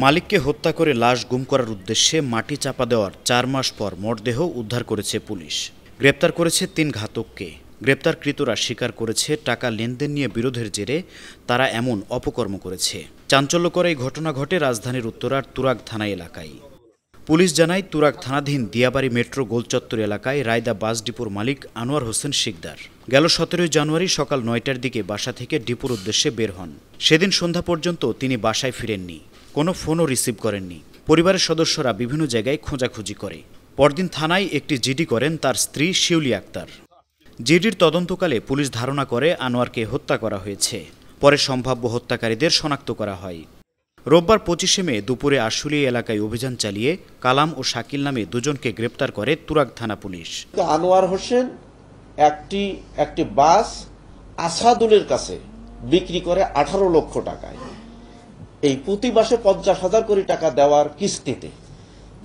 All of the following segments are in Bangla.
মালিককে হত্যা করে লাশ গুম করার উদ্দেশ্যে মাটি চাপা দেওয়ার ৪ মাস পর মরদেহ উদ্ধার করেছে পুলিশ। গ্রেপ্তার করেছে ৩ ঘাতককে। গ্রেপ্তারকৃতরা স্বীকার করেছে টাকা লেনদেন নিয়ে বিরোধের জেরে তারা এমন অপকর্ম করেছে। চাঞ্চল্যকর এই ঘটনা ঘটে রাজধানীর উত্তরার তুরাগ থানা এলাকায়। পুলিশ জানায়, তুরাগ থানাধীন দিয়াবাড়ি মেট্রো গোলচত্বর এলাকায় রায়দা বাস ডিপোর মালিক আনোয়ার হোসেন শিকদার গেল ১৭ জানুয়ারি সকাল ৯টার দিকে বাসা থেকে ডিপোর উদ্দেশ্যে বের হন। সেদিন সন্ধ্যা পর্যন্ত তিনি বাসায় ফিরেননি, কোনো ফোনও রিসিভ করেননি। পরিবারের সদস্যরা বিভিন্ন জায়গায় খোঁজাখুঁজি করে। পরদিন থানায় একটি জিডি করেন তার স্ত্রী শিউলি আক্তার। জিডির তদন্তকালে পুলিশ ধারণা করে আনোয়ারকে হত্যা করা হয়েছে। পরে সম্ভাব্য হত্যাকারীদের শনাক্ত করা হয়। রোববার ২৫শে মে দুপুরে আশুলিয়া এলাকায় অভিযান চালিয়ে কালাম ও শাকিল নামে দুজনকে গ্রেপ্তার করে তুরাগ থানা পুলিশ। আনোয়ার হোসেন একটি বাস আসাদুলের কাছে বিক্রি করে ১৮ লক্ষ টাকায়, এই প্রতি মাসে ৫০,০০০ কোটি টাকা দেওয়ার কিস্তিতে।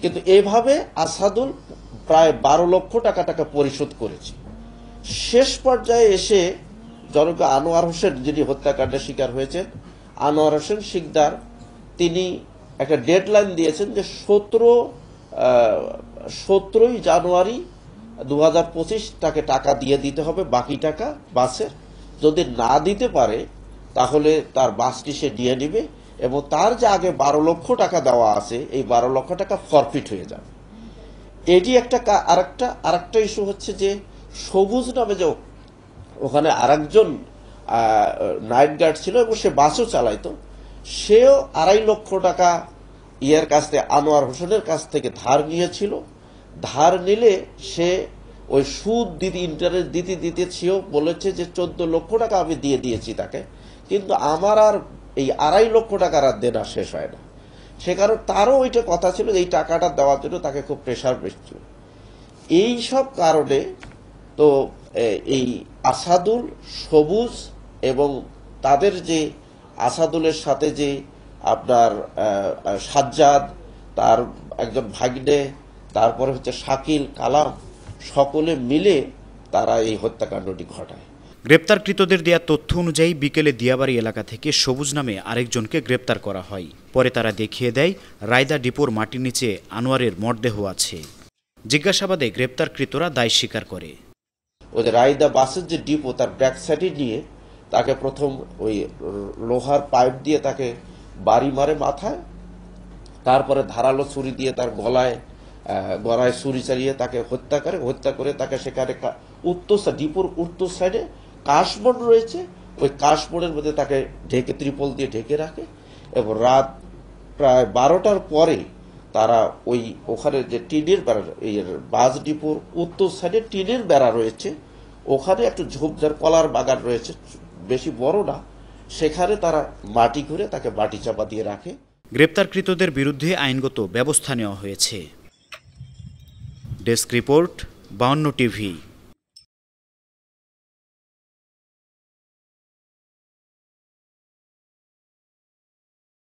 কিন্তু এভাবে আসাদুল প্রায় ১২ লক্ষ টাকা পরিশোধ করেছে। শেষ পর্যায়ে এসে জনক আনোয়ার হোসেন, যিনি হত্যাকাণ্ডের শিকার হয়েছেন, আনোয়ার হোসেন শিকদার, তিনি একটা ডেডলাইন দিয়েছেন যে ১৭ই জানুয়ারি ২০২৫ তাকে টাকা দিয়ে দিতে হবে, বাকি টাকা বাসের। যদি না দিতে পারে তাহলে তার বাসটি সে নিয়ে নেবে এবং তার যে আগে ১২ লক্ষ টাকা দেওয়া আছে, এই ১২ লক্ষ টাকা ফরফিট হয়ে যাবে। এটি আরেকটা ইস্যু হচ্ছে যে সবুজ নামে যে ওখানে আরেকজন নাইট গার্ড ছিল এবং সে বাসও চালাইতো, সেও ২.৫ লক্ষ টাকা ইয়ের কাছ থেকে, আনোয়ার হোসেনের কাছ থেকে ধার নিয়েছিল। ধার নিলে সে ওই সুদ ইন্টারেস্ট দিতে সেও বলেছে যে ১৪ লক্ষ টাকা আমি দিয়ে দিয়েছি তাকে, কিন্তু আমার আর এই ২.৫ লক্ষ টাকার আর দেনা শেষ হয় না। সে কারণে তারও ওইটা কথা ছিল এই টাকাটা দেওয়ার জন্য তাকে খুব প্রেশার বেশি। এই সব কারণে তো এই আসাদুল, সবুজ এবং তাদের যে আসাদুলের সাথে যে আপনার সাজ্জাদ, তার একজন ভাগ্নে, তারপরে হচ্ছে শাকিল, কালাম, সকলে মিলে তারা এই হত্যাকাণ্ডটি ঘটায়। গ্রেপ্তারকৃতদের দেয়া তথ্য অনুযায়ী বিকেলে দিয়াবাড়ি এলাকা থেকে সবুজ নামে আরেকজনকে গ্রেপ্তার করা হয়। পরে তারা দেখিয়ে দেয় রায়দা ডিপোর মাটির নিচে আনোয়ারের মরদেহ আছে। জিজ্ঞাসাবাদে গ্রেপ্তারকৃতরা দায় স্বীকার করে। ওই রায়দা বাসের যে ডিপো, তার ব্যাক সাইডে নিয়ে তাকে প্রথম ওই লোহার পাইপ দিয়ে তাকে বাড়ি মারে মাথায়, তারপরে ধারালো ছুরি দিয়ে তার গলায় ছুরি চালিয়ে তাকে হত্যা করে তাকে সেখানে ডিপোর উত্তর সাইডে কাশবন রয়েছে, ওই কাশবনের মধ্যে তাকে ত্রিপল দিয়ে ঢেকে রাখে এবং রাত প্রায় ১২টার পরে তারা ওখানে যে টিনের বেড়া, এই বাস ডিপোর উত্তর সাইডে টিনের বেড়া রয়েছে, ওখানে একটু ঝোপঝাড় কলার বাগান রয়েছে, বেশি বড় না, সেখানে তারা মাটি করে তাকে মাটি চাপা দিয়ে রাখে। গ্রেপ্তারকৃতদের বিরুদ্ধে আইনগত ব্যবস্থা নেওয়া হয়েছে। Desk report, ৫২ TV.